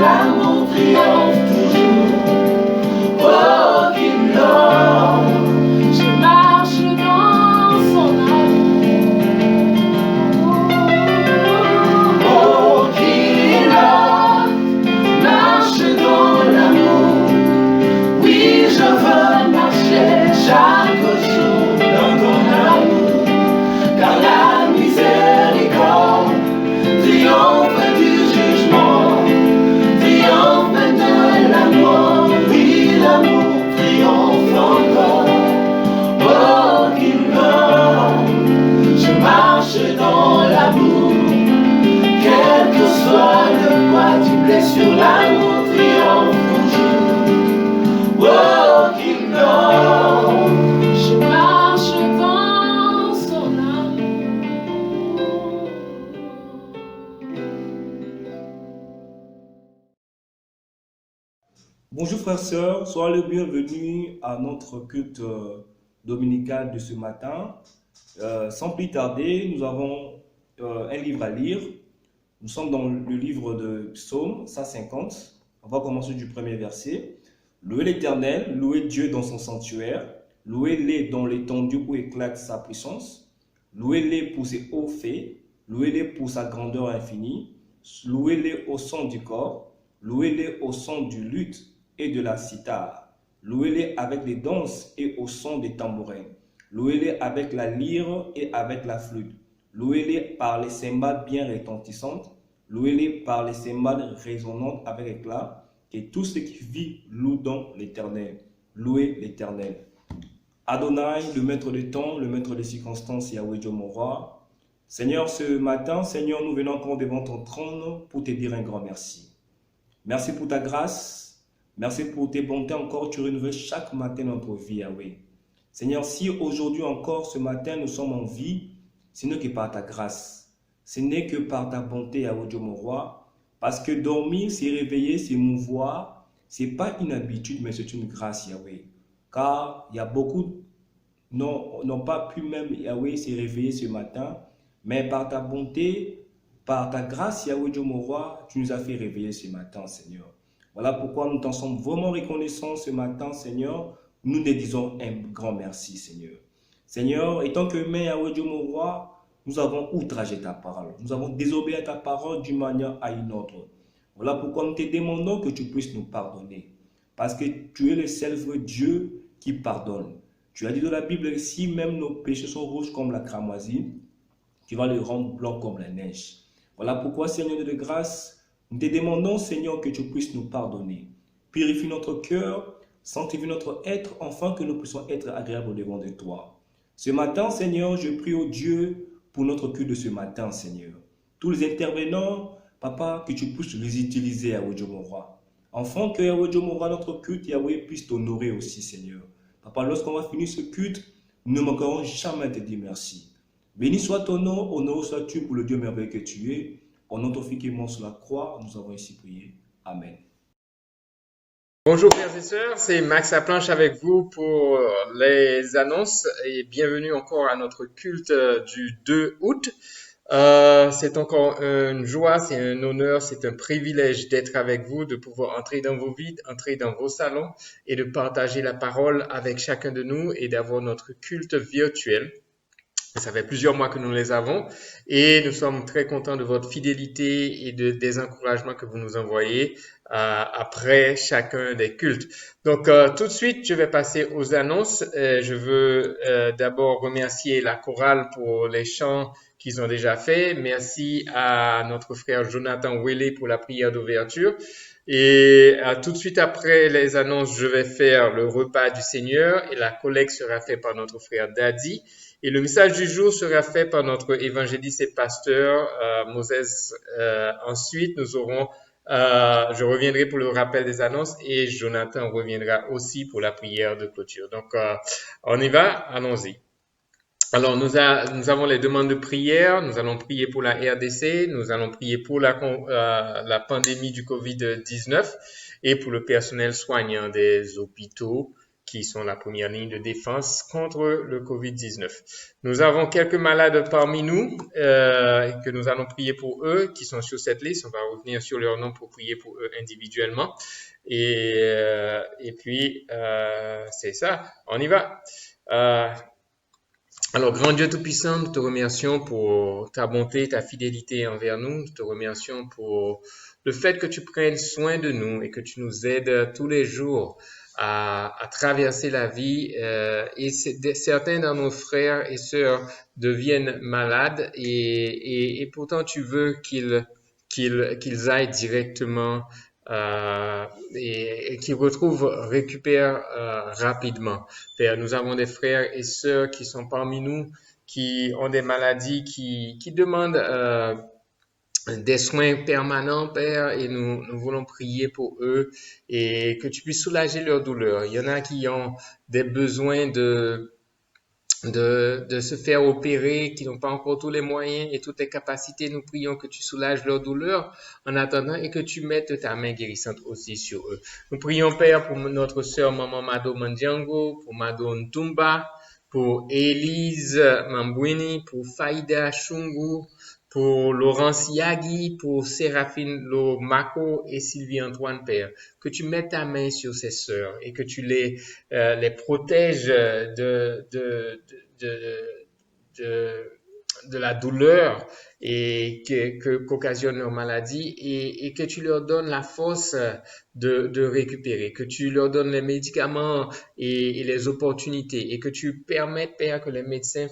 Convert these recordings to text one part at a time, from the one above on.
l'amour triomphe toujours. Walking Lord, je marche dans son amour. Walking Lord, marche dans l'amour. Oui, je veux marcher chaque jour dans ton amour, car la miséricorde triomphe du jugement, triomphe de l'amour. Oui, l'amour triomphe encore. Walking Lord, je marche dans l'amour, quel que soit le poids du blessure, l'amour triomphe toujours. Walking Lord, je marche dans son amour. Bonjour frères, sœurs, soyez les bienvenus à notre culte dominical de ce matin. Sans plus tarder, nous avons un livre à lire. Nous sommes dans le livre de Psaume 150. On va commencer du premier verset. Louez l'Éternel, louez Dieu dans son sanctuaire, louez-les dans l'étendue où éclate sa puissance, louez-les pour ses hauts faits, louez-les pour sa grandeur infinie, louez-les au son du corps, louez-les au son du luth et de la cithare, louez-les avec les danses et au son des tambourins, louez-les avec la lyre et avec la flûte, louez-les par les cymbales bien retentissantes, louez-les par les cymbales résonnantes avec éclat, et tout ce qui vit loue donc l'Éternel. Louez l'Éternel. Adonai, le maître des temps, le maître des circonstances, Yahweh Dieu mon roi. Seigneur, ce matin, Seigneur, nous venons encore devant ton trône pour te dire un grand merci. Merci pour ta grâce. Merci pour tes bontés encore. Tu renouvelles chaque matin notre vie, Yahweh. Seigneur, si aujourd'hui encore, ce matin, nous sommes en vie, ce n'est que par ta grâce. Ce n'est que par ta bonté, Yahweh Dieu mon roi. Parce que dormir, c'est réveiller, c'est mouvoir. Ce n'est pas une habitude, mais c'est une grâce, Yahweh. Car il y a beaucoup n'ont pas pu même, Yahweh, se réveiller ce matin. Mais par ta bonté, par ta grâce, Yahweh Dieu mon roi, tu nous as fait réveiller ce matin, Seigneur. Voilà pourquoi nous t'en sommes vraiment reconnaissants ce matin, Seigneur. Nous te disons un grand merci, Seigneur. Seigneur, étant que mais Yahweh Dieu mon roi, nous avons outragé ta parole. Nous avons désobéi à ta parole d'une manière à une autre. Voilà pourquoi nous te demandons que tu puisses nous pardonner. Parce que tu es le seul vrai Dieu qui pardonne. Tu as dit dans la Bible, si même nos péchés sont rouges comme la cramoisie, tu vas les rendre blancs comme la neige. Voilà pourquoi, Seigneur de grâce, nous te demandons, Seigneur, que tu puisses nous pardonner. Purifie notre cœur, sanctifie notre être, afin que nous puissions être agréables au devant de toi. Ce matin, Seigneur, je prie au Dieu pour notre culte de ce matin, Seigneur. Tous les intervenants, Papa, que tu puisses les utiliser, Yahweh Dieu mon roi. Afin que Yahweh Dieu mon roi, notre culte, Yahweh puisse t'honorer aussi, Seigneur. Papa, lorsqu'on va finir ce culte, nous ne manquerons jamais de te dire merci. Béni soit ton nom, honoré sois-tu pour le Dieu merveilleux que tu es. Au nom de ton Fils qui est mort sur la croix, nous avons ainsi prié. Amen. Bonjour frères et sœurs, c'est Max Laplanche avec vous pour les annonces et bienvenue encore à notre culte du 2 août. C'est encore une joie, c'est un honneur, c'est un privilège d'être avec vous, de pouvoir entrer dans vos vies, entrer dans vos salons et de partager la parole avec chacun de nous et d'avoir notre culte virtuel. Ça fait plusieurs mois que nous les avons et nous sommes très contents de votre fidélité et des encouragements que vous nous envoyez après chacun des cultes. Donc, tout de suite, je vais passer aux annonces. Je veux d'abord remercier la chorale pour les chants qu'ils ont déjà fait. Merci à notre frère Jonathan Wele pour la prière d'ouverture. Et tout de suite après les annonces, je vais faire le repas du Seigneur et la collecte sera faite par notre frère Daddy. Et le message du jour sera fait par notre évangéliste et pasteur Moses. Ensuite, nous aurons, je reviendrai pour le rappel des annonces et Jonathan reviendra aussi pour la prière de clôture. Donc, on y va, allons-y. Alors, nous avons les demandes de prière. Nous allons prier pour la RDC. Nous allons prier pour la pandémie du COVID-19 et pour le personnel soignant des hôpitaux qui sont la première ligne de défense contre le COVID-19. Nous avons quelques malades parmi nous que nous allons prier pour eux, qui sont sur cette liste. On va revenir sur leur nom pour prier pour eux individuellement. Et puis, c'est ça, on y va. Alors, grand Dieu Tout-Puissant, nous te remercions pour ta bonté, ta fidélité envers nous. Nous te remercions pour le fait que tu prennes soin de nous et que tu nous aides tous les jours à traverser la vie. Et certains de nos frères et sœurs deviennent malades et pourtant tu veux qu'ils aillent directement et qu'ils récupèrent rapidement. Père, nous avons des frères et sœurs qui sont parmi nous, qui ont des maladies, qui demandent des soins permanents, Père, et nous voulons prier pour eux et que tu puisses soulager leur douleur. Il y en a qui ont des besoins de se faire opérer, qui n'ont pas encore tous les moyens et toutes les capacités. Nous prions que tu soulages leur douleur en attendant et que tu mettes ta main guérissante aussi sur eux. Nous prions, Père, pour notre sœur Maman Mado Mandjango, pour Mado Ntumba, pour Élise Mambwini, pour Faïda Chungu, pour Laurence Yagi, pour Séraphine Lomako et Sylvie Antoine, Père. Que tu mettes ta main sur ces sœurs et que tu les protèges de la douleur et qu'occasionne leur maladie et que tu leur donnes la force de récupérer, que tu leur donnes les médicaments et les opportunités et que tu permettes, Père, que les médecins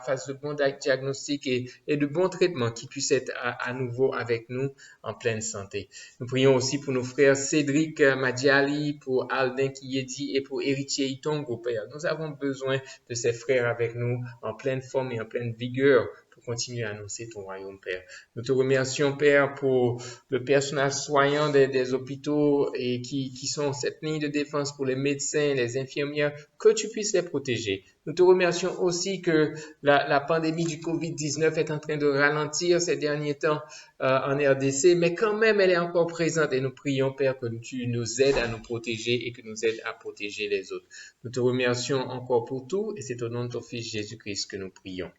fassent de bons diagnostics et de bons traitements qui puissent être à nouveau avec nous en pleine santé. Nous prions aussi pour nos frères Cédric Madiali, pour Aldin Kiyedi et pour Héritier Itongo, Père. Nous avons besoin de ces frères avec nous en pleine forme et en pleine vigueur pour continuer à annoncer ton royaume, Père. Nous te remercions, Père, pour le personnel soignant des hôpitaux et qui sont cette ligne de défense pour les médecins, les infirmières, que tu puisses les protéger. Nous te remercions aussi que la pandémie du COVID-19 est en train de ralentir ces derniers temps en RDC, mais quand même, elle est encore présente et nous prions, Père, que tu nous aides à nous protéger et que nous aides à protéger les autres. Nous te remercions encore pour tout et c'est au nom de ton Fils Jésus-Christ que nous prions.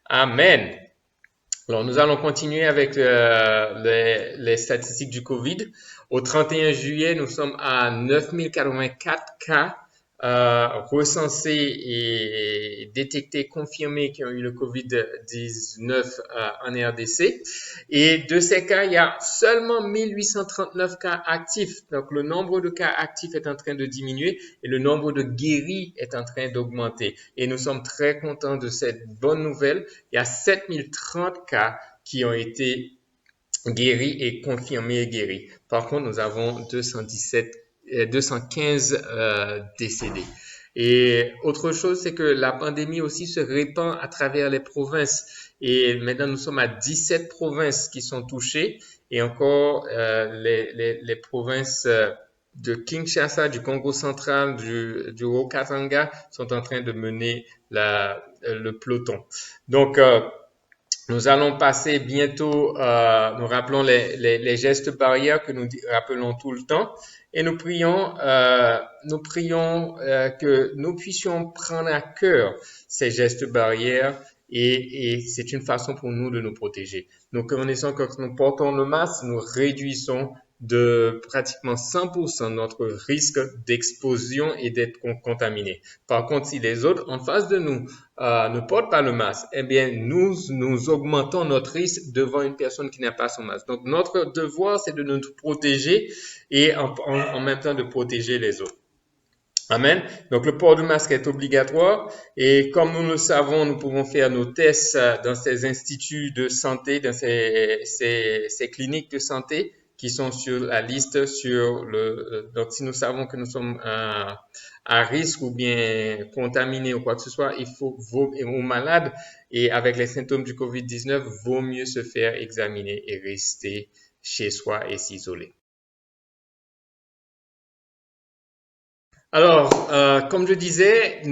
Amen. Alors, nous allons continuer avec les statistiques du COVID. Au 31 juillet, nous sommes à 9084 cas recensés et détectés, confirmés qui ont eu le COVID-19 en RDC. Et de ces cas, il y a seulement 1839 cas actifs. Donc, le nombre de cas actifs est en train de diminuer et le nombre de guéris est en train d'augmenter. Et nous sommes très contents de cette bonne nouvelle. Il y a 7030 cas qui ont été guéris et confirmés guéris. Par contre, nous avons 215 décédés. Et autre chose, c'est que la pandémie aussi se répand à travers les provinces. Et maintenant, nous sommes à 17 provinces qui sont touchées. Et encore, les provinces de Kinshasa, du Congo central, du Haut-Katanga sont en train de mener le peloton. Donc, nous allons passer bientôt, nous rappelons les gestes barrières que nous rappelons tout le temps et nous prions que nous puissions prendre à cœur ces gestes barrières et c'est une façon pour nous de nous protéger. Nous connaissons que quand nous portons le masque, nous réduisons de pratiquement 100% notre risque d'explosion et d'être contaminé. Par contre, si les autres en face de nous ne portent pas le masque, eh bien, nous augmentons notre risque devant une personne qui n'a pas son masque. Donc, notre devoir, c'est de nous protéger et en même temps de protéger les autres. Amen. Donc, le port du masque est obligatoire et comme nous le savons, nous pouvons faire nos tests dans ces instituts de santé, dans ces cliniques de santé qui sont sur la liste donc si nous savons que nous sommes à risque ou bien contaminés ou quoi que ce soit, ou malades et avec les symptômes du COVID-19, vaut mieux se faire examiner et rester chez soi et s'isoler. Alors, comme je disais,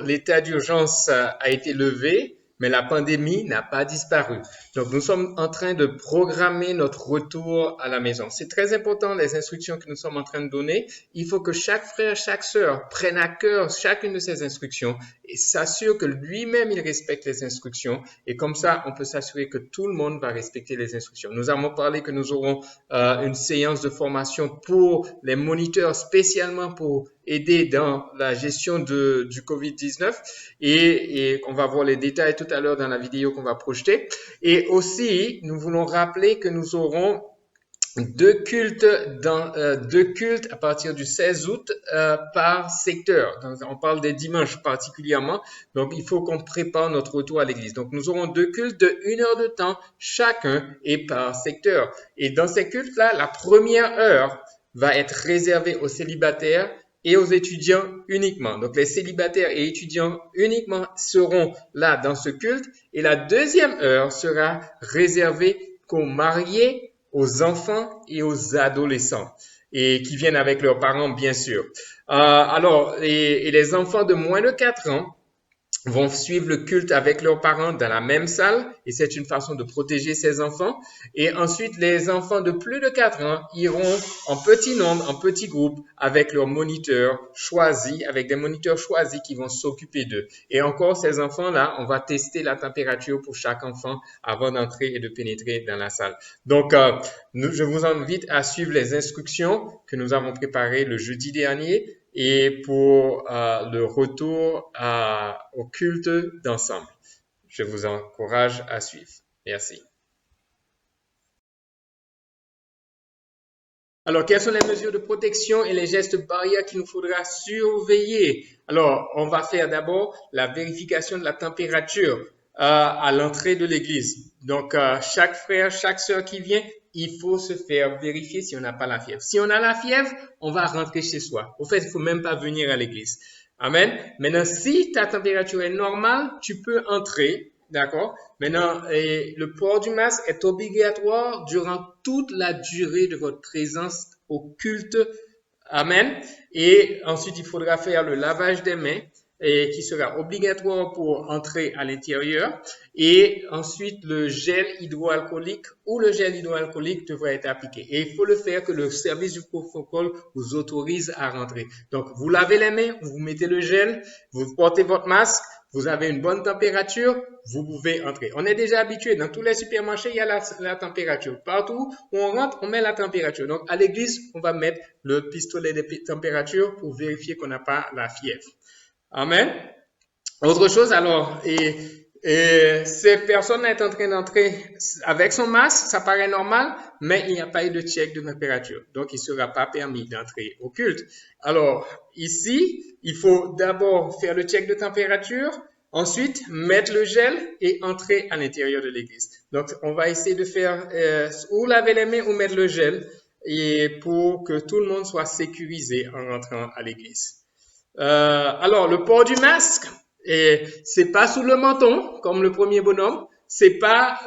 l'état d'urgence a été levé mais la pandémie n'a pas disparu. Donc, nous sommes en train de programmer notre retour à la maison. C'est très important, les instructions que nous sommes en train de donner. Il faut que chaque frère, chaque sœur prenne à cœur chacune de ces instructions et s'assure que lui-même, il respecte les instructions. Et comme ça, on peut s'assurer que tout le monde va respecter les instructions. Nous avons parlé que nous aurons une séance de formation pour les moniteurs, spécialement pour aider dans la gestion du COVID-19 et on va voir les détails tout à l'heure dans la vidéo qu'on va projeter. Et aussi, nous voulons rappeler que nous aurons deux cultes à partir du 16 août par secteur. Donc, on parle des dimanches particulièrement. Donc, il faut qu'on prépare notre retour à l'église. Donc, nous aurons deux cultes de 1 heure de temps chacun et par secteur. Et dans ces cultes-là, la première heure va être réservée aux célibataires et aux étudiants uniquement. Donc, les célibataires et étudiants uniquement seront là dans ce culte. Et la deuxième heure sera réservée qu'aux mariés, aux enfants et aux adolescents et qui viennent avec leurs parents, bien sûr. Et les enfants de moins de 4 ans vont suivre le culte avec leurs parents dans la même salle et c'est une façon de protéger ces enfants. Et ensuite, les enfants de plus de 4 ans iront en petit nombre, en petits groupes avec leurs moniteurs choisis, avec des moniteurs choisis qui vont s'occuper d'eux. Et encore, ces enfants-là, on va tester la température pour chaque enfant avant d'entrer et de pénétrer dans la salle. Donc, je vous invite à suivre les instructions que nous avons préparées le jeudi dernier et pour le retour au culte d'ensemble. Je vous encourage à suivre. Merci. Alors, quelles sont les mesures de protection et les gestes barrières qu'il nous faudra surveiller? Alors, on va faire d'abord la vérification de la température à l'entrée de l'église. Donc, chaque frère, chaque sœur qui vient, il faut se faire vérifier si on n'a pas la fièvre. Si on a la fièvre, on va rentrer chez soi. Au fait, il faut même pas venir à l'église. Amen. Maintenant, si ta température est normale, tu peux entrer. D'accord? Maintenant, le port du masque est obligatoire durant toute la durée de votre présence au culte. Amen. Et ensuite, il faudra faire le lavage des mains et qui sera obligatoire pour entrer à l'intérieur. Et ensuite, le gel hydroalcoolique ou le gel hydroalcoolique devra être appliqué. Et il faut le faire que le service du protocole vous autorise à rentrer. Donc, vous lavez les mains, vous mettez le gel, vous portez votre masque, vous avez une bonne température, vous pouvez entrer. On est déjà habitué, dans tous les supermarchés, il y a la température. Partout où on rentre, on met la température. Donc, à l'église, on va mettre le pistolet de température pour vérifier qu'on n'a pas la fièvre. Amen. Autre chose, alors, cette personne est en train d'entrer avec son masque, ça paraît normal, mais il n'y a pas eu de check de température. Donc, il ne sera pas permis d'entrer au culte. Alors, ici, il faut d'abord faire le check de température, ensuite mettre le gel et entrer à l'intérieur de l'église. Donc, on va essayer de faire ou laver les mains ou mettre le gel et pour que tout le monde soit sécurisé en rentrant à l'église. Alors, le port du masque, c'est pas sous le menton, comme le premier bonhomme, c'est pas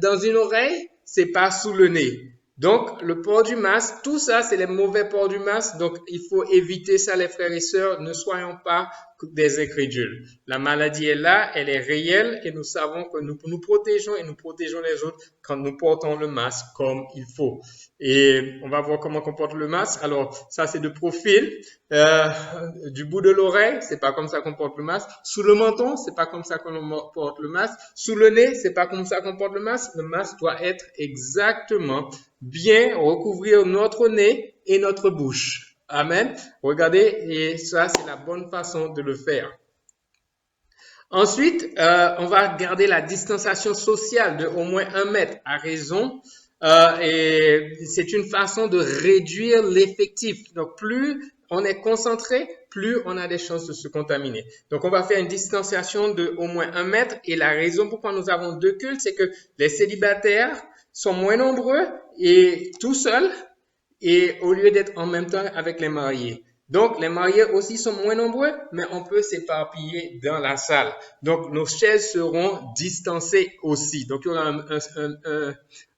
dans une oreille, c'est pas sous le nez. Donc, le port du masque, tout ça, c'est les mauvais ports du masque. Donc, il faut éviter ça, les frères et sœurs. Ne soyons pas des incrédules. La maladie est là, elle est réelle et nous savons que nous nous protégeons et nous protégeons les autres quand nous portons le masque comme il faut. Et on va voir comment on porte le masque. Alors, ça, c'est de profil. Du bout de l'oreille, c'est pas comme ça qu'on porte le masque. Sous le menton, c'est pas comme ça qu'on porte le masque. Sous le nez, c'est pas comme ça qu'on porte le masque. Le masque doit être exactement bien recouvrir notre nez et notre bouche. Amen. Regardez, et ça, c'est la bonne façon de le faire. Ensuite, on va garder la distanciation sociale de au moins 1 mètre à raison. Et c'est une façon de réduire l'effectif. Donc, plus on est concentré, plus on a des chances de se contaminer. Donc, on va faire une distanciation de au moins 1 mètre. Et la raison pourquoi nous avons 2 cultes, c'est que les célibataires sont moins nombreux et tout seuls, et au lieu d'être en même temps avec les mariés. Donc, les mariés aussi sont moins nombreux, mais on peut s'éparpiller dans la salle. Donc, nos chaises seront distancées aussi. Donc, il y aura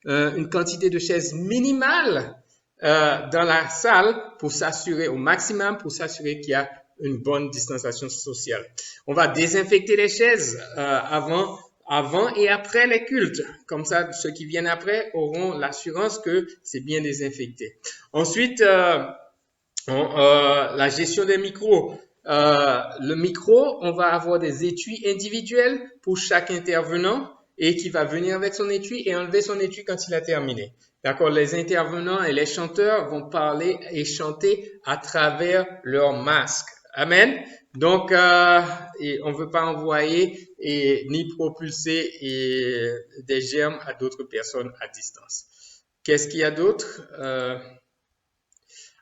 une quantité de chaises minimale dans la salle pour s'assurer au maximum, pour s'assurer qu'il y a une bonne distanciation sociale. On va désinfecter les chaises avant et après les cultes. Comme ça, ceux qui viennent après auront l'assurance que c'est bien désinfecté. Ensuite, la gestion des micros. Le micro, on va avoir des étuis individuels pour chaque intervenant et qui va venir avec son étui et enlever son étui quand il a terminé. D'accord? Les intervenants et les chanteurs vont parler et chanter à travers leur masque. Amen. Donc, et on ne veut pas envoyer ni propulser des germes à d'autres personnes à distance. Qu'est-ce qu'il y a d'autre?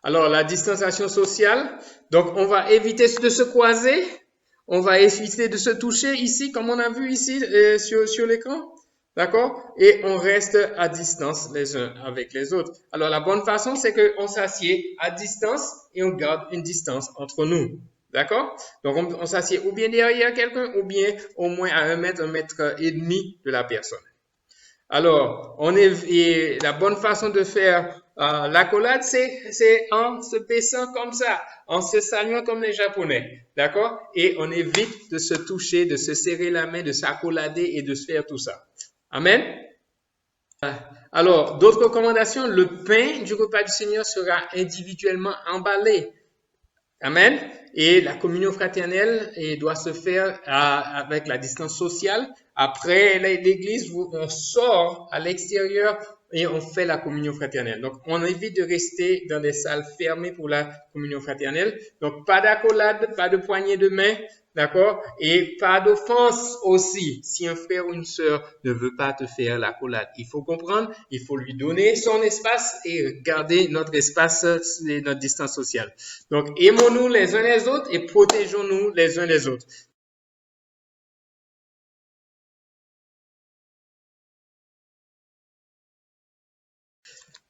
Alors, la distanciation sociale. Donc, on va éviter de se croiser. On va éviter de se toucher ici, comme on a vu ici sur l'écran. D'accord? Et on reste à distance les uns avec les autres. Alors, la bonne façon, c'est qu'on s'assied à distance et on garde une distance entre nous. D'accord? Donc, on s'assied ou bien derrière quelqu'un ou bien au moins à 1 mètre et demi de la personne. Alors, et la bonne façon de faire l'accolade, c'est en se baissant comme ça, en se saluant comme les Japonais, d'accord? Et on évite de se toucher, de se serrer la main, de s'accolader et de se faire tout ça. Amen? Alors, d'autres recommandations, le pain du repas du Seigneur sera individuellement emballé. Amen. Et la communion fraternelle doit se faire avec la distance sociale. Après l'église, on sort à l'extérieur et on fait la communion fraternelle. Donc, on évite de rester dans des salles fermées pour la communion fraternelle. Donc, pas d'accolade, pas de poignée de main, d'accord? Et pas d'offense aussi. Si un frère ou une sœur ne veut pas te faire l'accolade, il faut comprendre, il faut lui donner son espace et garder notre espace et notre distance sociale. Donc, aimons-nous les uns les autres et protégeons-nous les uns les autres.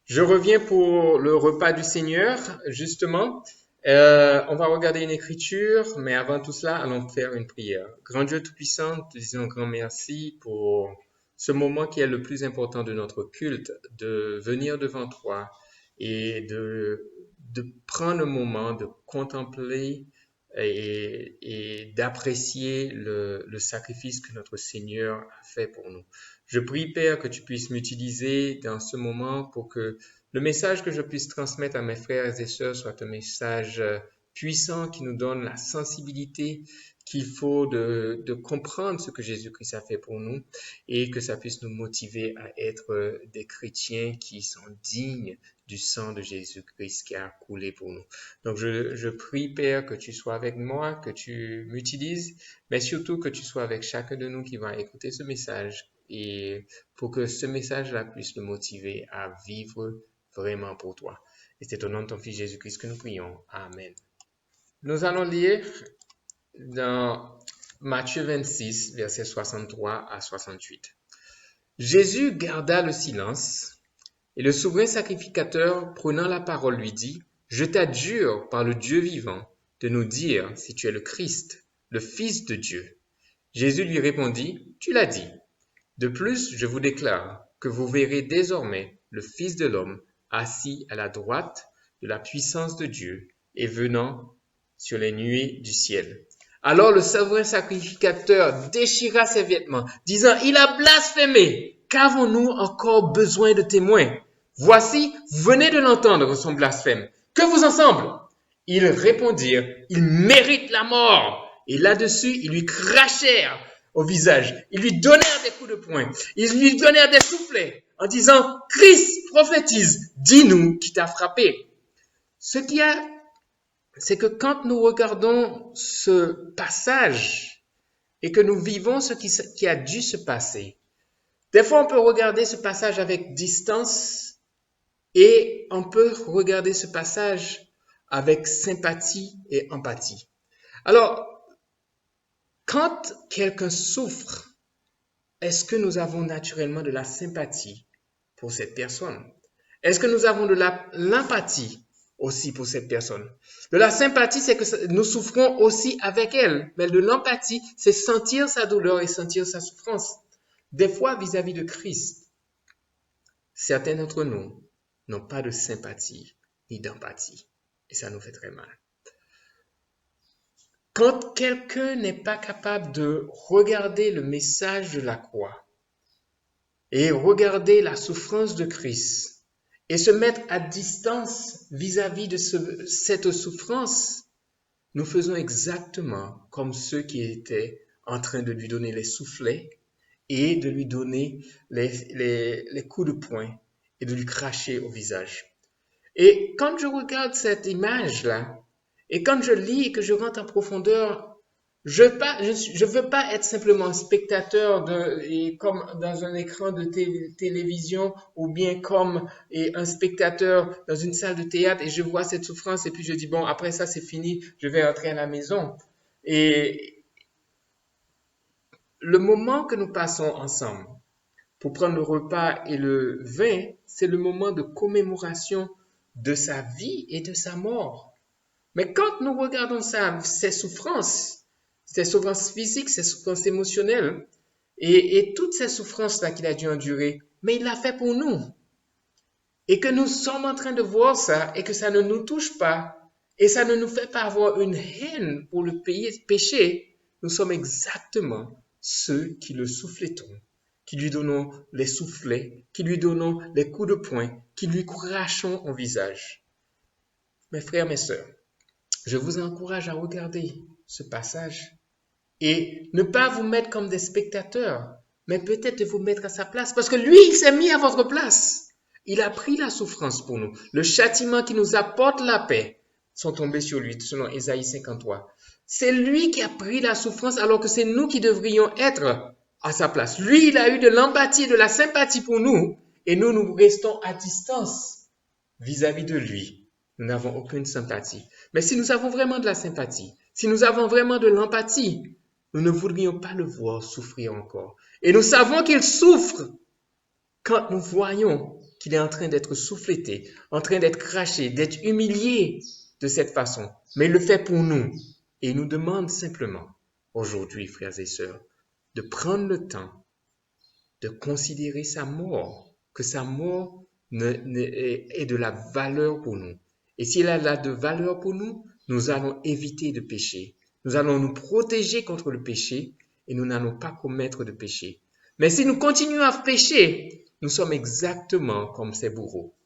Je reviens pour le repas du Seigneur, justement. On va regarder une écriture, mais avant tout cela, allons faire une prière. Grand Dieu Tout-Puissant, te disons un grand merci pour ce moment qui est le plus important de notre culte, de venir devant toi et de prendre un moment de contempler et d'apprécier le sacrifice que notre Seigneur a fait pour nous. Je prie, Père, que tu puisses m'utiliser dans ce moment pour que le message que je puisse transmettre à mes frères et sœurs soit un message puissant qui nous donne la sensibilité qu'il faut de comprendre ce que Jésus-Christ a fait pour nous et que ça puisse nous motiver à être des chrétiens qui sont dignes du sang de Jésus-Christ qui a coulé pour nous. Donc, je prie, Père, que tu sois avec moi, que tu m'utilises, mais surtout que tu sois avec chacun de nous qui va écouter ce message et pour que ce message-là puisse le motiver à vivre vraiment pour toi. Et c'est au nom de ton Fils Jésus-Christ que nous prions. Amen. Nous allons lire dans Matthieu 26, versets 63 à 68. Jésus garda le silence et le souverain sacrificateur, prenant la parole, lui dit, « Je t'adjure par le Dieu vivant de nous dire si tu es le Christ, le Fils de Dieu. » Jésus lui répondit, « Tu l'as dit. De plus, je vous déclare que vous verrez désormais le Fils de l'homme assis à la droite de la puissance de Dieu et venant sur les nuées du ciel. » Alors le souverain sacrificateur déchira ses vêtements, disant, « Il a blasphémé! Qu'avons-nous encore besoin de témoins? Voici, venez de l'entendre, son blasphème. Que vous en semble? » Ils répondirent, « Il mérite la mort. » Et là-dessus, ils lui crachèrent au visage. Ils lui donnèrent des coups de poing. Ils lui donnèrent des soufflets en disant, « Christ, prophétise, dis-nous qui t'a frappé. » C'est que quand nous regardons ce passage et que nous vivons ce qui a dû se passer, des fois on peut regarder ce passage avec distance et on peut regarder ce passage avec sympathie et empathie. Alors, quand quelqu'un souffre, est-ce que nous avons naturellement de la sympathie pour cette personne? Est-ce que nous avons de l'empathie aussi pour cette personne? De la sympathie, c'est que nous souffrons aussi avec elle. Mais de l'empathie, c'est sentir sa douleur et sentir sa souffrance. Des fois, vis-à-vis de Christ, certains d'entre nous n'ont pas de sympathie ni d'empathie. Et ça nous fait très mal. Quand quelqu'un n'est pas capable de regarder le message de la croix et regarder la souffrance de Christ et se mettre à distance vis-à-vis de cette souffrance, nous faisons exactement comme ceux qui étaient en train de lui donner les soufflets et de lui donner les coups de poing et de lui cracher au visage. Et quand je regarde cette image-là, et quand je lis et que je rentre en profondeur, je veux pas être simplement un spectateur comme dans un écran de télévision ou bien comme un spectateur dans une salle de théâtre et je vois cette souffrance et puis je dis bon, après ça c'est fini, je vais rentrer à la maison. Et le moment que nous passons ensemble pour prendre le repas et le vin, c'est le moment de commémoration de sa vie et de sa mort. Mais quand nous regardons ça, ses souffrances physiques, ses souffrances émotionnelles, et toutes ces souffrances-là qu'il a dû endurer, mais il l'a fait pour nous. Et que nous sommes en train de voir ça, et que ça ne nous touche pas, et ça ne nous fait pas avoir une haine pour le péché, nous sommes exactement ceux qui le souffletons, qui lui donnons les soufflets, qui lui donnons les coups de poing, qui lui crachons au visage. Mes frères, mes sœurs, je vous encourage à regarder ce passage et ne pas vous mettre comme des spectateurs, mais peut-être de vous mettre à sa place, parce que lui, il s'est mis à votre place. Il a pris la souffrance pour nous. Le châtiment qui nous apporte la paix sont tombés sur lui, selon Ésaïe 53. C'est lui qui a pris la souffrance alors que c'est nous qui devrions être à sa place. Lui, il a eu de l'empathie, de la sympathie pour nous, et nous restons à distance vis-à-vis de lui. Nous n'avons aucune sympathie. Mais si nous avons vraiment de la sympathie, si nous avons vraiment de l'empathie, nous ne voudrions pas le voir souffrir encore. Et nous savons qu'il souffre quand nous voyons qu'il est en train d'être souffleté, en train d'être craché, d'être humilié de cette façon. Mais il le fait pour nous. Et il nous demande simplement, aujourd'hui, frères et sœurs, de prendre le temps de considérer sa mort, que sa mort est de la valeur pour nous. Et si elle a de valeur pour nous, nous allons éviter de pécher. Nous allons nous protéger contre le péché et nous n'allons pas commettre de péché. Mais si nous continuons à pécher, nous sommes exactement comme ces bourreaux.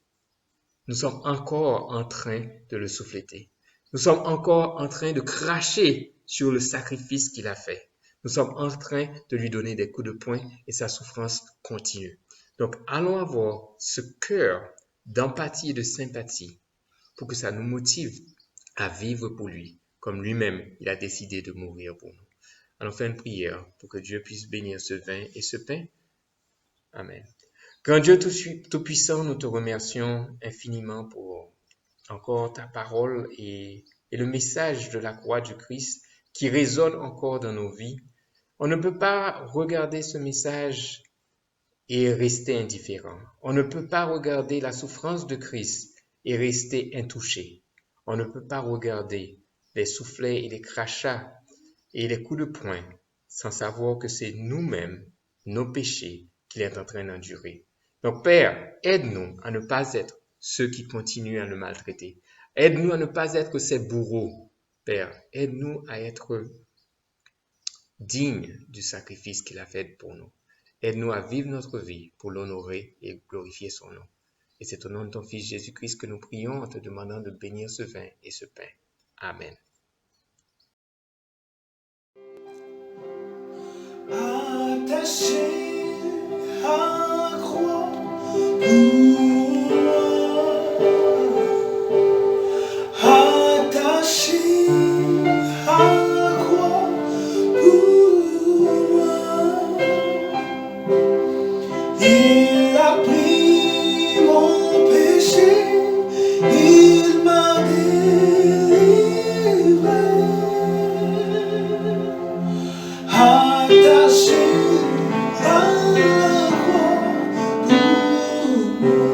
Nous sommes encore en train de le souffleter. Nous sommes encore en train de cracher sur le sacrifice qu'il a fait. Nous sommes en train de lui donner des coups de poing et sa souffrance continue. Donc, allons avoir ce cœur d'empathie et de sympathie pour que ça nous motive à vivre pour lui, comme lui-même, il a décidé de mourir pour nous. Allons faire une prière pour que Dieu puisse bénir ce vin et ce pain. Amen. Grand Dieu Tout-Puissant, nous te remercions infiniment pour encore ta parole et le message de la croix du Christ qui résonne encore dans nos vies. On ne peut pas regarder ce message et rester indifférent. On ne peut pas regarder la souffrance de Christ et rester intouché. On ne peut pas regarder les soufflets et les crachats et les coups de poing sans savoir que c'est nous-mêmes, nos péchés, qu'il est en train d'endurer. Donc, Père, aide-nous à ne pas être ceux qui continuent à le maltraiter. Aide-nous à ne pas être ces bourreaux. Père, aide-nous à être dignes du sacrifice qu'il a fait pour nous. Aide-nous à vivre notre vie pour l'honorer et glorifier son nom. Et c'est au nom de ton Fils Jésus-Christ que nous prions en te demandant de bénir ce vin et ce pain. Amen. Attaché à la croix, attaché à la croix, il a pris mon péché, il m'a délivré. Attaché à la croix pour moi.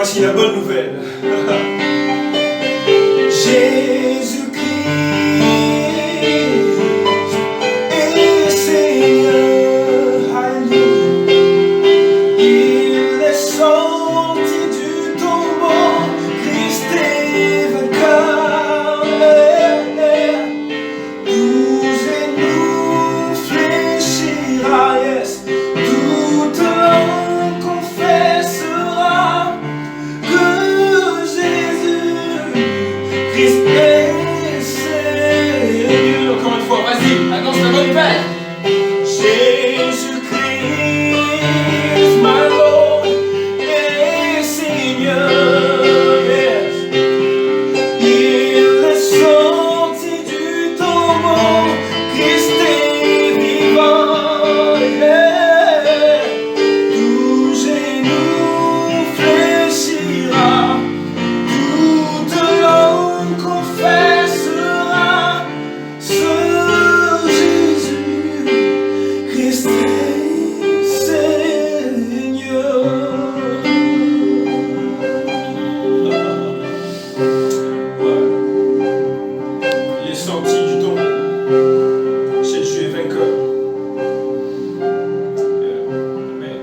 Voici la bonne nouvelle. Jésus-Christ est Seigneur. Alléluia. Il est sorti du tombeau. Christ est vainqueur. Tous genoux fléchira, yes. Toute langue confessera que Jésus Christ est Seigneur. Encore une fois, vas-y, annonce la bonne nouvelle. Jésus-Christ, my Lord, est Seigneur, yes. Il est sorti du tombeau, Christ est vivant, yeah. Tout genou fléchira, toute langue confessera ce Jésus Christ est Seigneur. Ouais. Il est sorti du tombeau. Jésus est vainqueur. Amen.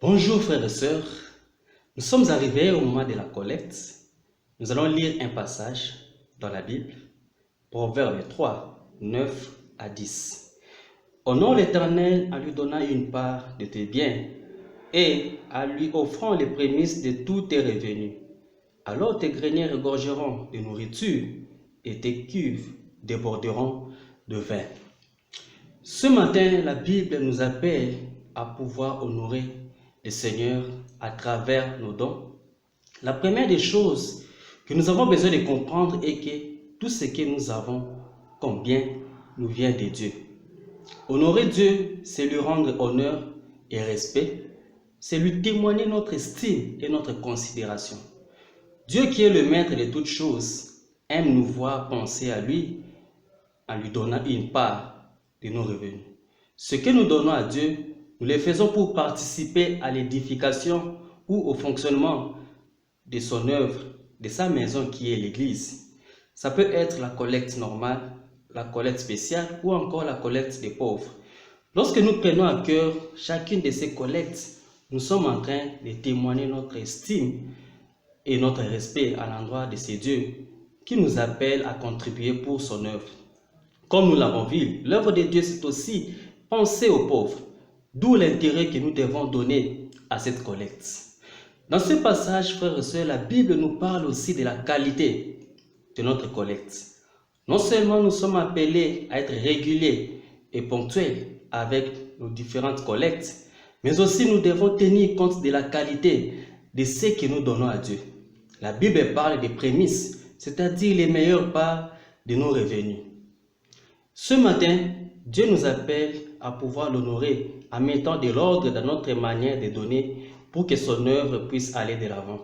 Bonjour frères et sœurs, nous sommes arrivés au moment de la collecte. Nous allons lire un passage dans la Bible, Proverbe 3, 9 à 10. Honore l'Éternel en lui donnant une part de tes biens et en lui offrant les prémices de tous tes revenus. Alors tes greniers regorgeront de nourriture et tes cuves déborderont de vin. Ce matin, la Bible nous appelle à pouvoir honorer le Seigneur à travers nos dons. La première des choses que nous avons besoin de comprendre est que tout ce que nous avons comme bien nous vient de Dieu. Honorer Dieu, c'est lui rendre honneur et respect, c'est lui témoigner notre estime et notre considération. Dieu qui est le maître de toutes choses aime nous voir penser à lui en lui donnant une part de nos revenus. Ce que nous donnons à Dieu, nous le faisons pour participer à l'édification ou au fonctionnement de son œuvre, de sa maison qui est l'Église. Ça peut être la collecte normale, la collecte spéciale ou encore la collecte des pauvres. Lorsque nous prenons à cœur chacune de ces collectes, nous sommes en train de témoigner notre estime et notre respect à l'endroit de ces dieux qui nous appellent à contribuer pour son œuvre. Comme nous l'avons vu, l'œuvre de Dieu c'est aussi penser aux pauvres, d'où l'intérêt que nous devons donner à cette collecte. Dans ce passage, frères et sœurs, la Bible nous parle aussi de la qualité de notre collecte. Non seulement nous sommes appelés à être réguliers et ponctuels avec nos différentes collectes, mais aussi nous devons tenir compte de la qualité de ce que nous donnons à Dieu. La Bible parle des prémices, c'est-à-dire les meilleures parts de nos revenus. Ce matin, Dieu nous appelle à pouvoir l'honorer en mettant de l'ordre dans notre manière de donner pour que son œuvre puisse aller de l'avant.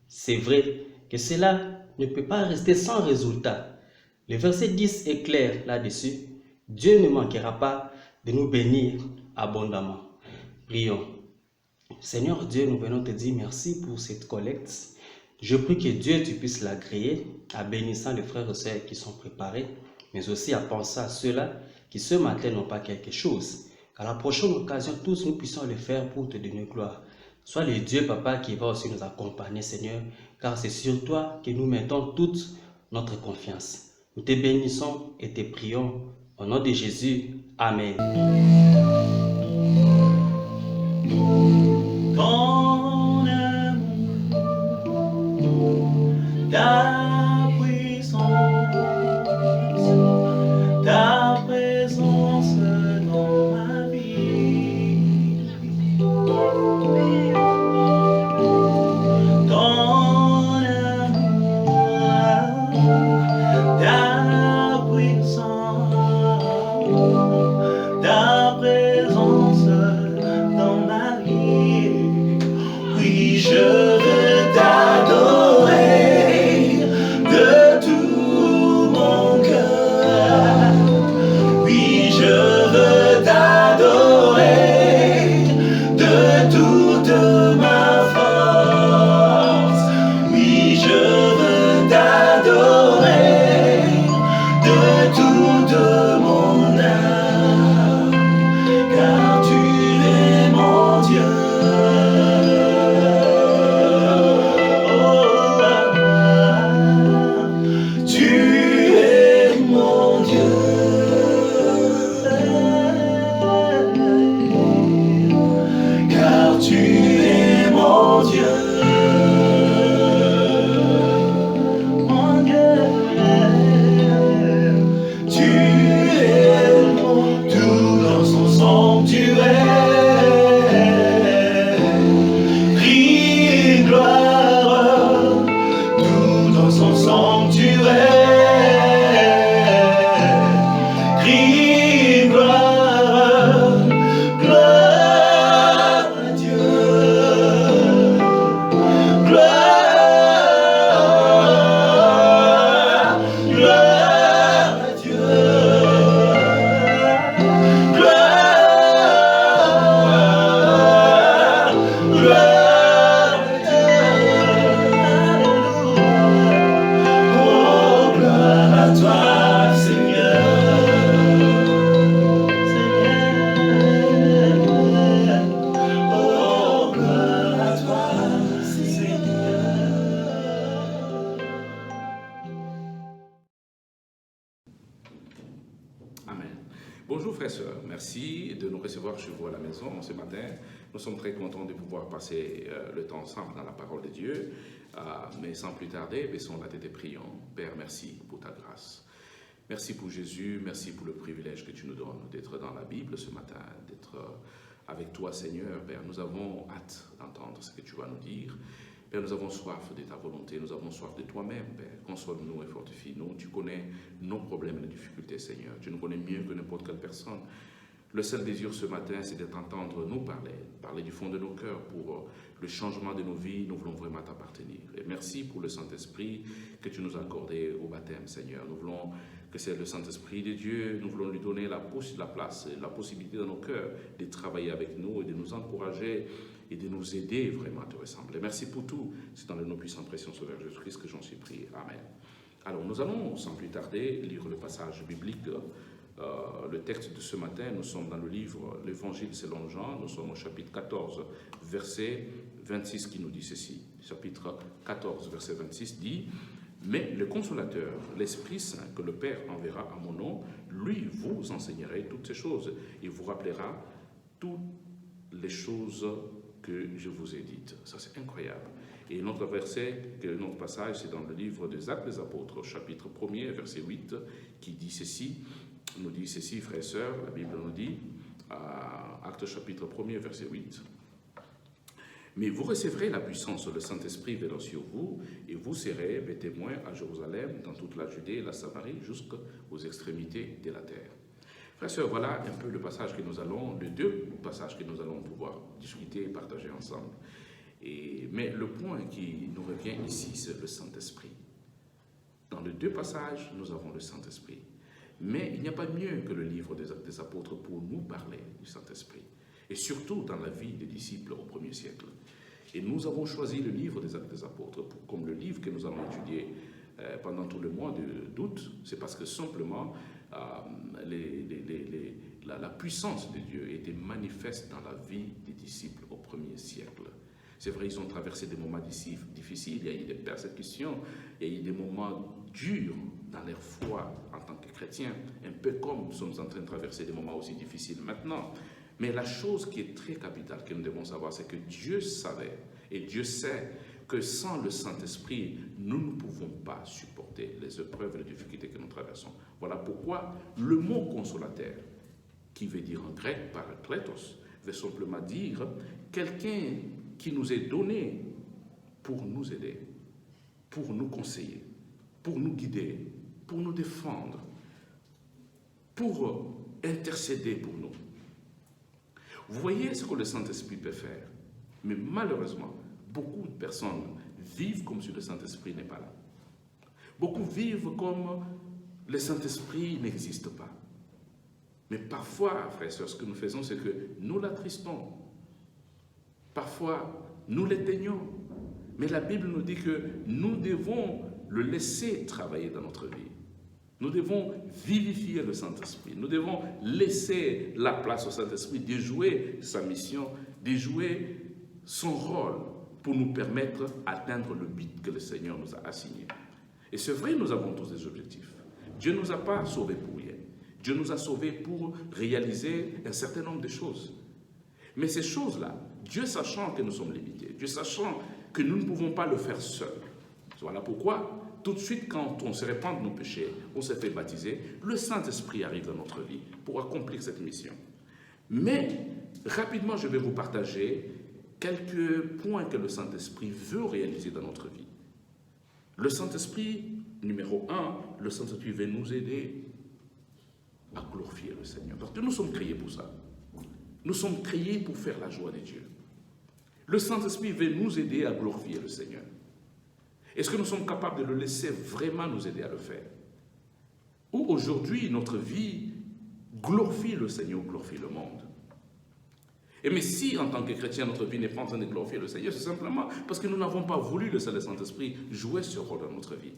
C'est vrai que cela ne peut pas rester sans résultat. Le verset 10 est clair là-dessus. Dieu ne manquera pas de nous bénir abondamment. Prions. Seigneur Dieu, nous venons te dire merci pour cette collecte. Je prie que Dieu, tu puisses l'agréer en bénissant les frères et sœurs qui sont préparés, mais aussi à penser à ceux-là qui ce matin n'ont pas quelque chose. Qu'à la prochaine occasion, tous nous puissions le faire pour te donner gloire. Sois le Dieu, Papa, qui va aussi nous accompagner, Seigneur, car c'est sur toi que nous mettons toute notre confiance. Nous te bénissons et te prions. Au nom de Jésus, Amen. Ton amour, ta présence dans ma vie. Ton amour, ta présence dans ma vie. Oui, je veux t'adorer de tout mon Bonjour frères et sœurs, merci de nous recevoir chez vous à la maison ce matin. Nous sommes très contents de pouvoir passer le temps ensemble dans la parole de Dieu. Mais sans plus tarder, baissons la tête et prions. Père, merci pour ta grâce. Merci pour Jésus, merci pour le privilège que tu nous donnes d'être dans la Bible ce matin, d'être avec toi Seigneur. Père, nous avons hâte d'entendre ce que tu vas nous dire. Père, nous avons soif de ta volonté, nous avons soif de toi-même, Père. Console-nous et fortifie-nous. Tu connais nos problèmes et nos difficultés, Seigneur. Tu nous connais mieux que n'importe quelle personne. Le seul désir ce matin, c'est de t'entendre nous parler du fond de nos cœurs pour le changement de nos vies. Nous voulons vraiment t'appartenir. Et merci pour le Saint-Esprit que tu nous as accordé au baptême, Seigneur. Nous voulons que c'est le Saint-Esprit de Dieu. Nous voulons lui donner la place, la possibilité dans nos cœurs de travailler avec nous et de nous encourager et de nous aider vraiment à te ressembler. Merci pour tout. C'est dans le nom puissant précieux Sauveur Jésus-Christ que j'en suis prié. Amen. Alors, nous allons sans plus tarder lire le passage biblique. Le texte de ce matin, nous sommes dans le livre L'Évangile selon Jean, nous sommes au chapitre 14, verset 26 qui nous dit ceci. Chapitre 14, verset 26 dit « Mais le Consolateur, l'Esprit Saint que le Père enverra à mon nom, lui vous enseignerez toutes ces choses et vous rappellera toutes les choses que je vous ai dites. » Ça, c'est incroyable. Et notre verset, notre passage, c'est dans le livre des Actes des Apôtres, chapitre 1er, verset 8, qui dit ceci. Nous dit ceci, frères et sœurs, la Bible nous dit, Actes chapitre 1er, verset 8. « Mais vous recevrez la puissance, le Saint-Esprit venant sur vous, et vous serez mes témoins à Jérusalem, dans toute la Judée et la Samarie, jusqu'aux extrémités de la terre. » Frères et sœurs, voilà un peu le passage que nous allons, les deux passages que nous allons pouvoir discuter et partager ensemble. Mais le point qui nous revient ici, c'est le Saint-Esprit. Dans les deux passages, nous avons le Saint-Esprit. Mais il n'y a pas mieux que le livre des Actes des Apôtres pour nous parler du Saint-Esprit. Et surtout dans la vie des disciples au premier siècle. Et nous avons choisi le livre des Actes des Apôtres comme le livre que nous allons étudier pendant tout le mois d'août. C'est parce que simplement la puissance de Dieu était manifeste dans la vie des disciples au premier siècle. C'est vrai, ils ont traversé des moments difficiles, il y a eu des persécutions, il y a eu des moments durs dans leur foi en tant que chrétiens, un peu comme nous sommes en train de traverser des moments aussi difficiles maintenant. Mais la chose qui est très capitale que nous devons savoir, c'est que Dieu savait et Dieu sait que sans le Saint-Esprit, nous ne pouvons pas supporter les épreuves et les difficultés que nous traversons. Voilà pourquoi le mot consolateur, qui veut dire en grec parakletos, veut simplement dire quelqu'un qui nous est donné pour nous aider, pour nous conseiller, pour nous guider, pour nous défendre, pour intercéder pour nous. Vous voyez ce que le Saint-Esprit peut faire. Mais malheureusement, beaucoup de personnes vivent comme si le Saint-Esprit n'est pas là. Beaucoup vivent comme le Saint-Esprit n'existe pas. Mais parfois, frères et sœurs, ce que nous faisons, c'est que nous l'attristons. Parfois, nous l'éteignons. Mais la Bible nous dit que nous devons le laisser travailler dans notre vie. Nous devons vivifier le Saint-Esprit. Nous devons laisser la place au Saint-Esprit de jouer sa mission, de jouer son rôle pour nous permettre d'atteindre le but que le Seigneur nous a assigné. Et c'est vrai, nous avons tous des objectifs. Dieu ne nous a pas sauvés pour rien. Dieu nous a sauvés pour réaliser un certain nombre de choses. Mais ces choses-là, Dieu sachant que nous sommes limités, Dieu sachant que nous ne pouvons pas le faire seuls. Voilà pourquoi, tout de suite, quand on se répand de nos péchés, on se fait baptiser, le Saint-Esprit arrive dans notre vie pour accomplir cette mission. Mais, rapidement, je vais vous partager quelques points que le Saint-Esprit veut réaliser dans notre vie. Le Saint-Esprit, numéro 1, le Saint-Esprit veut nous aider à glorifier le Seigneur. Parce que nous sommes créés pour ça. Nous sommes créés pour faire la joie de Dieu. Le Saint-Esprit veut nous aider à glorifier le Seigneur. Est-ce que nous sommes capables de le laisser vraiment nous aider à le faire? Ou aujourd'hui, notre vie glorifie le Seigneur, glorifie le monde? Et mais si, en tant que chrétien, notre vie n'est pas en train de glorifier le Seigneur, c'est simplement parce que nous n'avons pas voulu laisser le Saint-Esprit jouer ce rôle dans notre vie.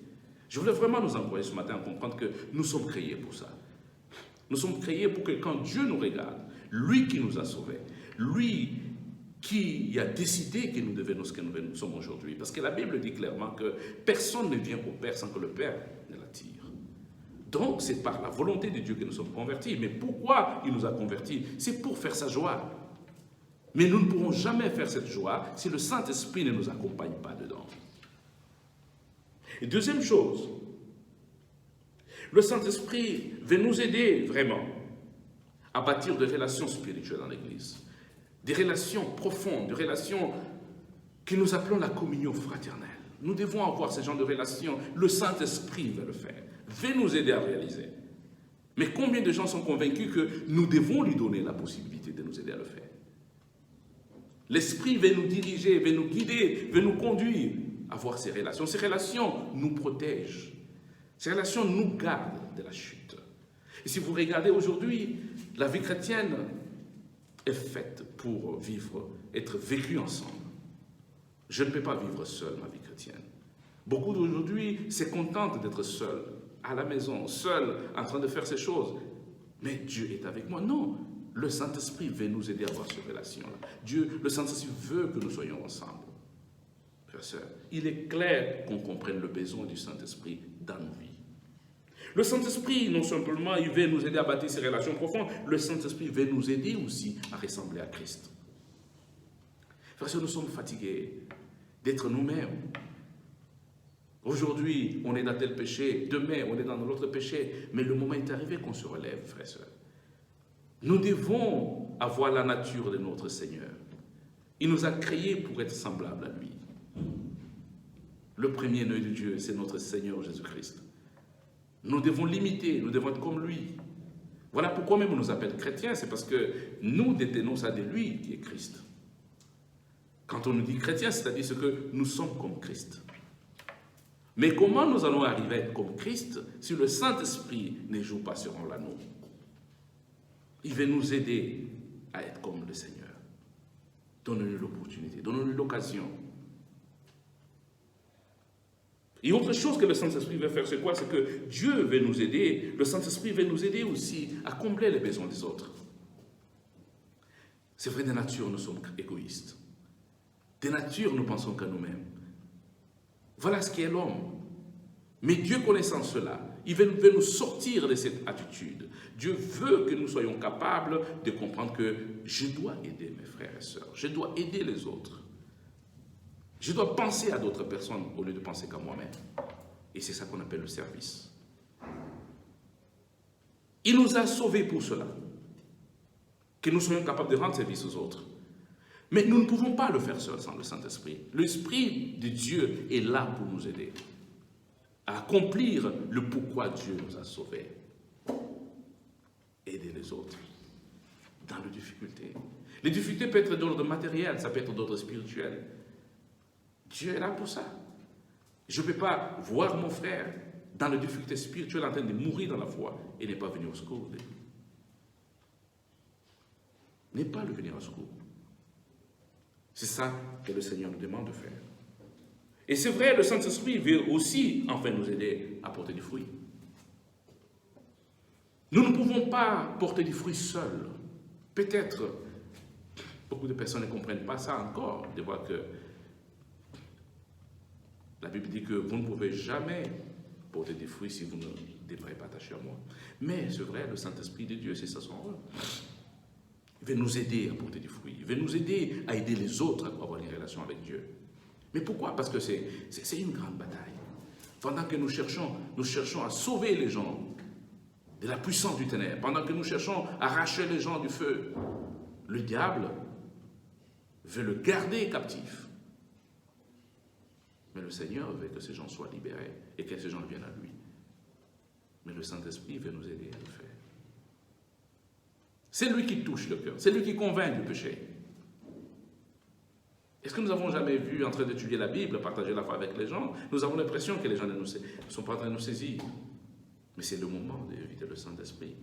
Je voulais vraiment nous encourager ce matin à comprendre que nous sommes créés pour ça. Nous sommes créés pour que quand Dieu nous regarde, lui qui nous a sauvés, lui qui a décidé que nous devenons ce que nous sommes aujourd'hui. Parce que la Bible dit clairement que personne ne vient au Père sans que le Père ne l'attire. Donc, c'est par la volonté de Dieu que nous sommes convertis. Mais pourquoi il nous a convertis? C'est pour faire sa joie. Mais nous ne pourrons jamais faire cette joie si le Saint-Esprit ne nous accompagne pas dedans. Et deuxième chose, le Saint-Esprit veut nous aider vraiment à bâtir des relations spirituelles dans l'Église. Des relations profondes, des relations que nous appelons la communion fraternelle. Nous devons avoir ce genre de relations. Le Saint-Esprit veut le faire, veut nous aider à réaliser. Mais combien de gens sont convaincus que nous devons lui donner la possibilité de nous aider à le faire? L'Esprit veut nous diriger, veut nous guider, veut nous conduire à avoir ces relations. Ces relations nous protègent. Ces relations nous gardent de la chute. Et si vous regardez aujourd'hui, la vie chrétienne est faite pour vivre, être vécue ensemble. Je ne peux pas vivre seul ma vie chrétienne. Beaucoup d'aujourd'hui se contentent d'être seuls, à la maison, seuls, en train de faire ces choses. Mais Dieu est avec moi. Non, le Saint-Esprit veut nous aider à avoir cette relation-là. Dieu, le Saint-Esprit veut que nous soyons ensemble. Frères et sœurs, il est clair qu'on comprenne le besoin du Saint-Esprit dans nos vies. Le Saint-Esprit, non simplement, il veut nous aider à bâtir ces relations profondes, le Saint-Esprit veut nous aider aussi à ressembler à Christ. Frères et sœurs, nous sommes fatigués d'être nous-mêmes. Aujourd'hui, on est dans tel péché, demain, on est dans l'autre péché, mais le moment est arrivé qu'on se relève, frères et sœurs. Nous devons avoir la nature de notre Seigneur. Il nous a créés pour être semblables à lui. Le premier-né de Dieu, c'est notre Seigneur Jésus-Christ. Nous devons l'imiter, nous devons être comme lui. Voilà pourquoi même on nous appelle chrétiens, c'est parce que nous détenons ça de lui qui est Christ. Quand on nous dit chrétien, c'est-à-dire ce que nous sommes comme Christ. Mais comment nous allons arriver à être comme Christ si le Saint-Esprit ne joue pas ce rôle-là, nous? Il veut nous aider à être comme le Seigneur. Donnons-nous l'opportunité, donnons-nous l'occasion. Et autre chose que le Saint-Esprit veut faire, c'est quoi? C'est que Dieu veut nous aider, le Saint-Esprit veut nous aider aussi à combler les besoins des autres. C'est vrai, de nature, nous sommes égoïstes. De nature, nous pensons qu'à nous-mêmes. Voilà ce qu'est l'homme. Mais Dieu connaissant cela, il veut nous sortir de cette attitude. Dieu veut que nous soyons capables de comprendre que je dois aider mes frères et sœurs, je dois aider les autres. Je dois penser à d'autres personnes au lieu de penser qu'à moi-même. Et c'est ça qu'on appelle le service. Il nous a sauvés pour cela. Que nous soyons capables de rendre service aux autres. Mais nous ne pouvons pas le faire seuls sans le Saint-Esprit. L'Esprit de Dieu est là pour nous aider à accomplir le pourquoi Dieu nous a sauvés. Aider les autres dans les difficultés. Les difficultés peuvent être d'ordre matériel, ça peut être d'ordre spirituel. Dieu est là pour ça. Je ne peux pas voir mon frère dans les difficultés spirituelles en train de mourir dans la foi et ne pas venir au secours de lui. Ne pas le venir au secours. C'est ça que le Seigneur nous demande de faire. Et c'est vrai, le Saint-Esprit veut aussi enfin nous aider à porter du fruit. Nous ne pouvons pas porter du fruit seuls. Peut-être, beaucoup de personnes ne comprennent pas ça encore, de voir que la Bible dit que vous ne pouvez jamais porter des fruits si vous ne demeurez pas attachés à moi. Mais c'est vrai, le Saint-Esprit de Dieu, c'est ça son rôle. Il veut nous aider à porter du fruit. Il veut nous aider à aider les autres à avoir une relation avec Dieu. Mais pourquoi? Parce que c'est une grande bataille. Pendant que nous cherchons à sauver les gens de la puissance du ténèbre, pendant que nous cherchons à arracher les gens du feu, le diable veut le garder captif. Mais le Seigneur veut que ces gens soient libérés et que ces gens viennent à lui. Mais le Saint-Esprit veut nous aider à le faire. C'est lui qui touche le cœur, c'est lui qui convainc du péché. Est-ce que nous n'avons jamais vu, en train d'étudier la Bible, partager la foi avec les gens, nous avons l'impression que les gens ne sont pas en train de nous saisir. Mais c'est le moment d'inviter le Saint-Esprit.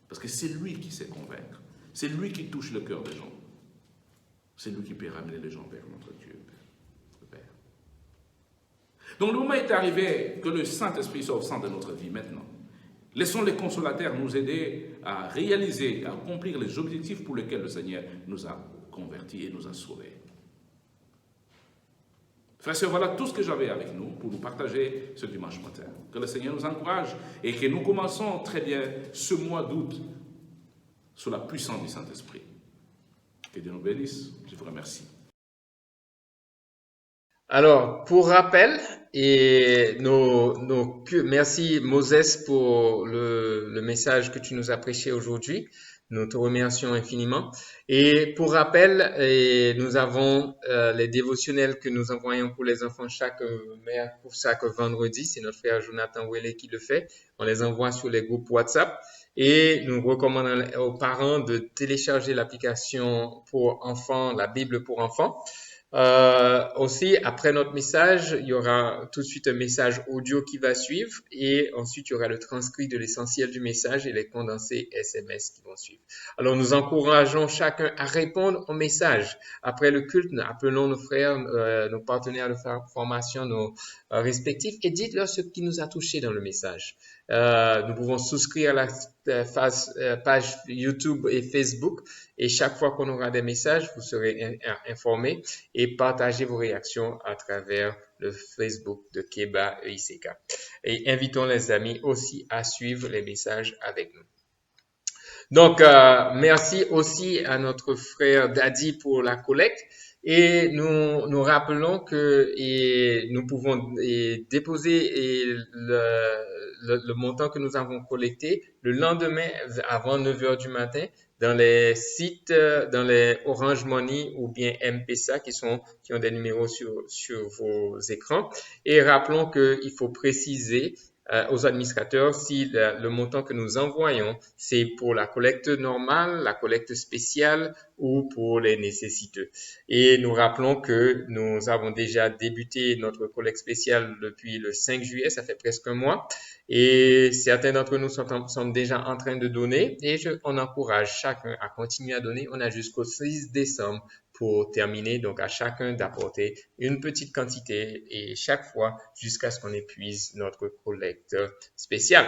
Parce que c'est lui qui sait convaincre. C'est lui qui touche le cœur des gens. C'est lui qui peut ramener les gens vers notre Dieu, le Père. Donc le moment est arrivé que le Saint-Esprit soit au centre de notre vie maintenant. Laissons les consolateurs nous aider à réaliser, à accomplir les objectifs pour lesquels le Seigneur nous a convertis et nous a sauvés. Frères et sœurs, voilà tout ce que j'avais avec nous pour nous partager ce dimanche matin. Que le Seigneur nous encourage et que nous commençons très bien ce mois d'août sous la puissance du Saint-Esprit. Que Dieu nous bénisse. Je vous remercie. Alors, pour rappel, merci Moses pour le message que tu nous as prêché aujourd'hui. Nous te remercions infiniment. Et pour rappel, nous avons les dévotionnels que nous envoyons pour les enfants chaque vendredi. C'est notre frère Jonathan Ouellet qui le fait. On les envoie sur les groupes WhatsApp. Et nous recommandons aux parents de télécharger l'application pour enfants, la Bible pour enfants. Aussi, après notre message, il y aura tout de suite un message audio qui va suivre et ensuite il y aura le transcrit de l'essentiel du message et les condensés SMS qui vont suivre. Alors, nous encourageons chacun à répondre au message. Après le culte, nous appelons nos frères, nos partenaires de formation, nos respectifs et dites-leur ce qui nous a touché dans le message. Nous pouvons souscrire à la page YouTube et Facebook et chaque fois qu'on aura des messages, vous serez informés et partagez vos réactions à travers le Facebook de Keba EICK. Et invitons les amis aussi à suivre les messages avec nous. Donc, merci aussi à notre frère Daddy pour la collecte. Et nous rappelons que nous pouvons déposer le montant que nous avons collecté le lendemain avant 9h du matin dans les sites, dans les Orange Money ou bien M-Pesa qui ont des numéros sur vos écrans. Et rappelons qu'il faut préciser aux administrateurs si le montant que nous envoyons, c'est pour la collecte normale, la collecte spéciale ou pour les nécessiteux. Et nous rappelons que nous avons déjà débuté notre collecte spéciale depuis le 5 juillet, ça fait presque un mois. Et certains d'entre nous sont déjà en train de donner et on encourage chacun à continuer à donner. On a jusqu'au 6 décembre pour terminer, donc à chacun d'apporter une petite quantité et chaque fois jusqu'à ce qu'on épuise notre collecte spéciale.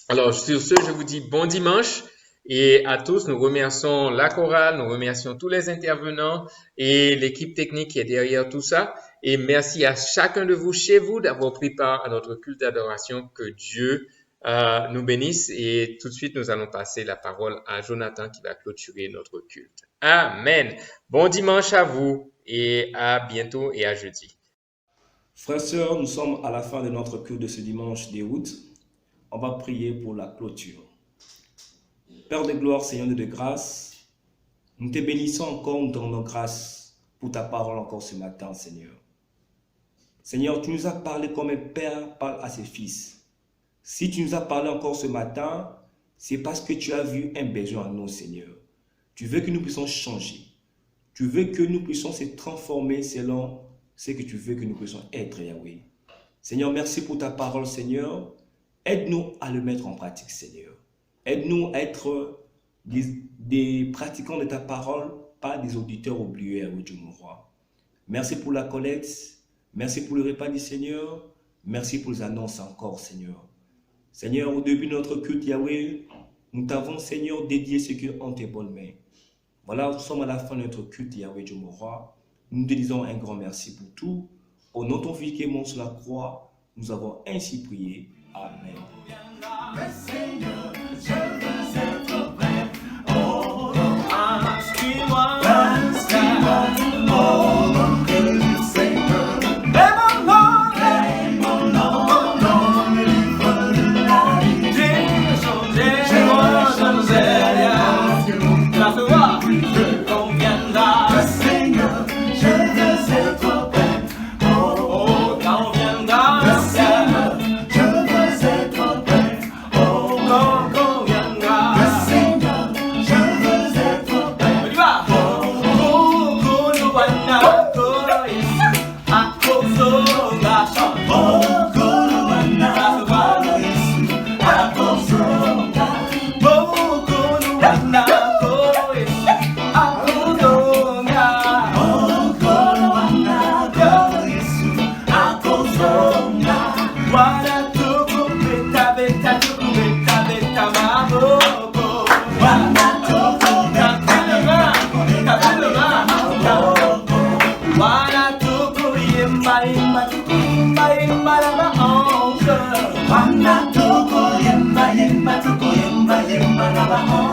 Alors, sur ce, je vous dis bon dimanche et à tous, nous remercions la chorale, nous remercions tous les intervenants et l'équipe technique qui est derrière tout ça. Et merci à chacun de vous chez vous d'avoir pris part à notre culte d'adoration. Que Dieu nous bénisse. Et tout de suite, nous allons passer la parole à Jonathan qui va clôturer notre culte. Amen. Bon dimanche à vous et à bientôt et à jeudi. Frères et sœurs, nous sommes à la fin de notre culte de ce dimanche 10 août. On va prier pour la clôture. Père de gloire, Seigneur de grâce, nous te bénissons encore, nous te rendons grâce pour ta parole encore ce matin, Seigneur. Seigneur, tu nous as parlé comme un père parle à ses fils. Si tu nous as parlé encore ce matin, c'est parce que tu as vu un besoin en nous, Seigneur. Tu veux que nous puissions changer. Tu veux que nous puissions se transformer selon ce que tu veux que nous puissions être, Yahweh. Seigneur, merci pour ta parole, Seigneur. Aide-nous à le mettre en pratique, Seigneur. Aide-nous à être des pratiquants de ta parole, pas des auditeurs oubliés, Yahweh, Dieu mon roi. Merci pour la collecte. Merci pour le repas du Seigneur. Merci pour les annonces encore, Seigneur. Seigneur, au début de notre culte, Yahweh, nous t'avons, Seigneur, dédié ce qui est en tes bonnes mains. Voilà, nous sommes à la fin de notre culte, Yahweh, Dieu mon roi. Nous te disons un grand merci pour tout. Au nom de ton Fils qui est mort sur la croix, nous avons ainsi prié. Amen. Oh, yemba yemba tuku yemba yemba na baonge. Wana tuku yemba yemba tuku yemba yemba na baonge.